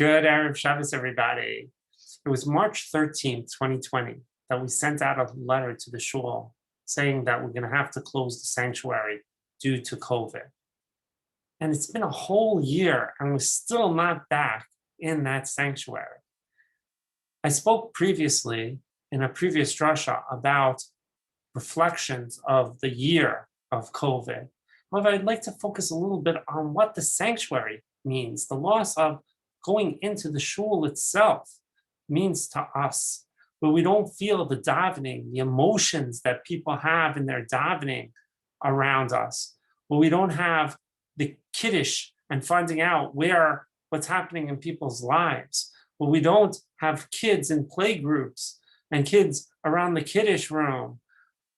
Good Erev Shabbos, everybody. It was March 13th, 2020, that we sent out a letter to the shul saying that we're going to have to close the sanctuary due to COVID. And it's been a whole year, and we're still not back in that sanctuary. I spoke previously in a previous drasha about reflections of the year of COVID. However, I'd like to focus a little bit on what the sanctuary means, the loss of going into the shul itself means to us, where we don't feel the davening, the emotions that people have in their davening around us, where we don't have the kiddush and finding out what's happening in people's lives, where we don't have kids in play groups and kids around the kiddush room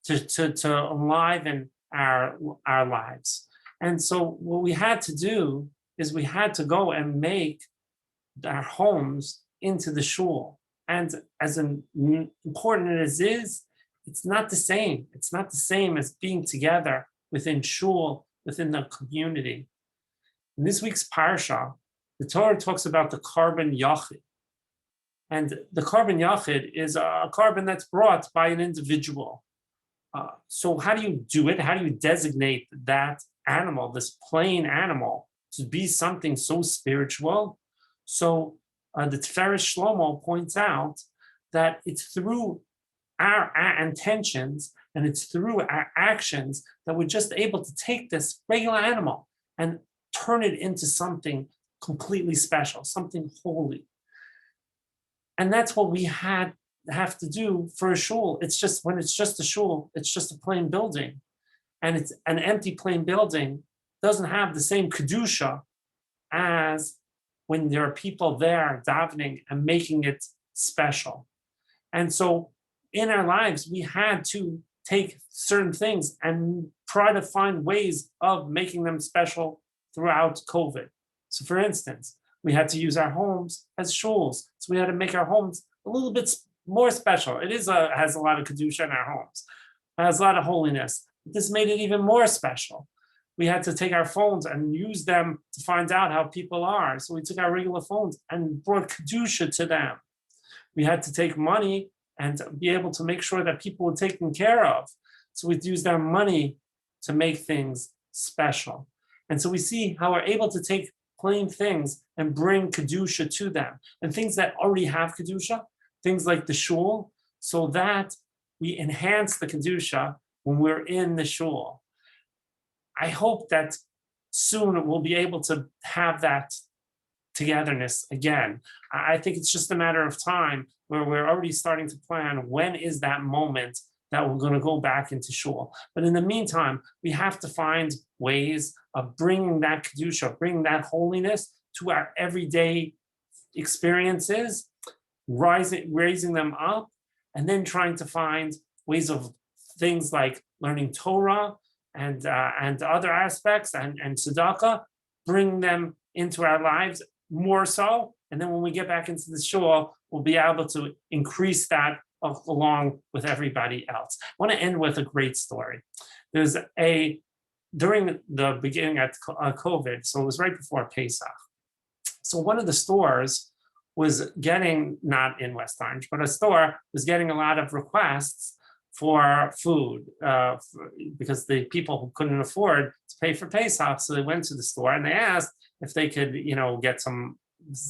to enliven our lives. And so what we had to do is we had to go and make our homes into the shul. And as important as it is, it's not the same. It's not the same as being together within shul, within the community. In this week's parsha, the Torah talks about the carbon yachid. And the carbon yachid is a carbon that's brought by an individual. So how do you do it? How do you designate that animal, this plain animal, to be something so spiritual? So the Tiferes Shlomo points out that it's through our intentions and it's through our actions that we're just able to take this regular animal and turn it into something completely special, something holy. And that's what we have to do for a shul. It's just when it's just a shul, it's just a plain building. And it's an empty plain building, doesn't have the same kedusha as when there are people there davening and making it special. And so in our lives, we had to take certain things and try to find ways of making them special throughout COVID. So for instance, we had to use our homes as shuls. So we had to make our homes a little bit more special. It has a lot of kedusha in our homes. It has a lot of holiness. This made it even more special. We had to take our phones and use them to find out how people are. So we took our regular phones and brought kedusha to them. We had to take money and be able to make sure that people were taken care of. So we'd use their money to make things special. And so we see how we're able to take plain things and bring kedusha to them, and things that already have kedusha, things like the shul, so that we enhance the kedusha when we're in the shul. I hope that soon we'll be able to have that togetherness again. I think it's just a matter of time where we're already starting to plan when is that moment that we're going to go back into shul. But in the meantime, we have to find ways of bringing that kedusha, bringing that holiness to our everyday experiences, raising them up, and then trying to find ways of things like learning Torah and other aspects and tzedakah, bring them into our lives more so. And then when we get back into the shul, we'll be able to increase that along with everybody else. I want to end with a great story. During the beginning of COVID, so it was right before Pesach. So one of the stores was getting, not in West Orange, but a store was getting a lot of requests for food because the people who couldn't afford to pay for Pesach, so they went to the store and they asked if they could, get some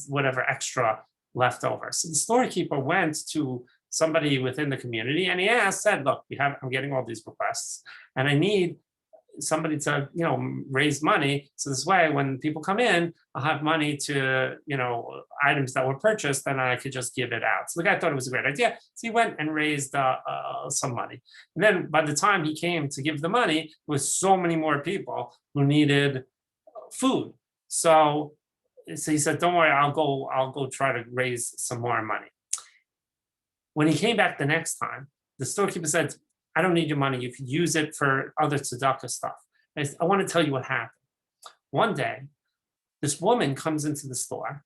whatever extra left over. So the storekeeper went to somebody within the community and he said, look, I'm getting all these requests and I need somebody to, raise money. So this way, when people come in, I'll have money to, items that were purchased, and I could just give it out. So the guy thought it was a great idea. So he went and raised some money. And then by the time he came to give the money, there was so many more people who needed food. So he said, don't worry, I'll go try to raise some more money. When he came back the next time, the storekeeper said, I don't need your money. You could use it for other tzedakah stuff. I want to tell you what happened. One day, this woman comes into the store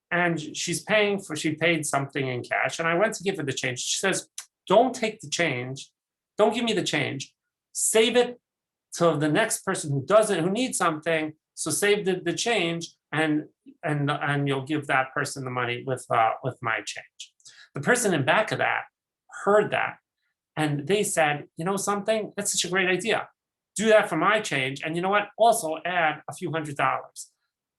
and she paid something in cash. And I went to give her the change. She says, don't take the change. Don't give me the change. Save it till the next person who needs something. So save the change and you'll give that person the money with my change. The person in back of that heard that, and they said, you know something, that's such a great idea. Do that for my change, and you know what? Also add a few $100s,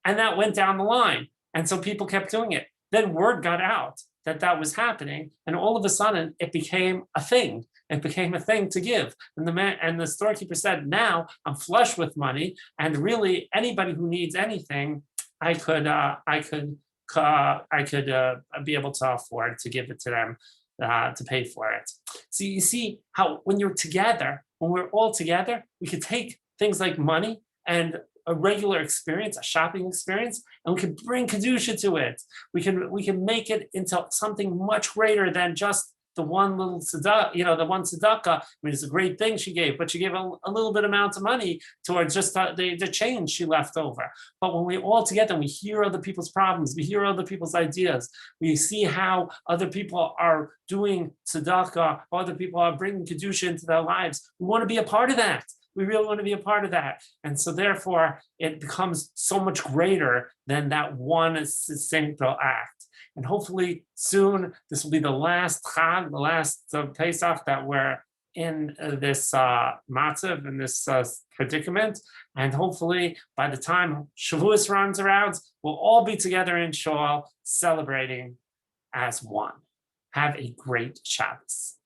and that went down the line, and so people kept doing it. Then word got out that that was happening, and all of a sudden it became a thing. It became a thing to give, and the storekeeper said, "Now I'm flush with money, and really anybody who needs anything, I could be able to afford to give it to them to pay for it." So you see how when you're together, when we're all together, we could take things like money and a regular experience, a shopping experience, and we can bring kedusha to it. We can make it into something much greater than just the one little tzedakah, the one tzedakah. I mean, it's a great thing she gave, but she gave a little bit amount of money towards just the change she left over. But when we all together, we hear other people's problems, we hear other people's ideas, we see how other people are doing tzedakah, other people are bringing kedusha into their lives. We want to be a part of that. We really want to be a part of that. And so therefore, it becomes so much greater than that one single act. And hopefully soon, this will be the last Chag, the last Pesach that we're in this matzav, in this predicament. And hopefully by the time Shavuos runs around, we'll all be together in Shul celebrating as one. Have a great Shabbos.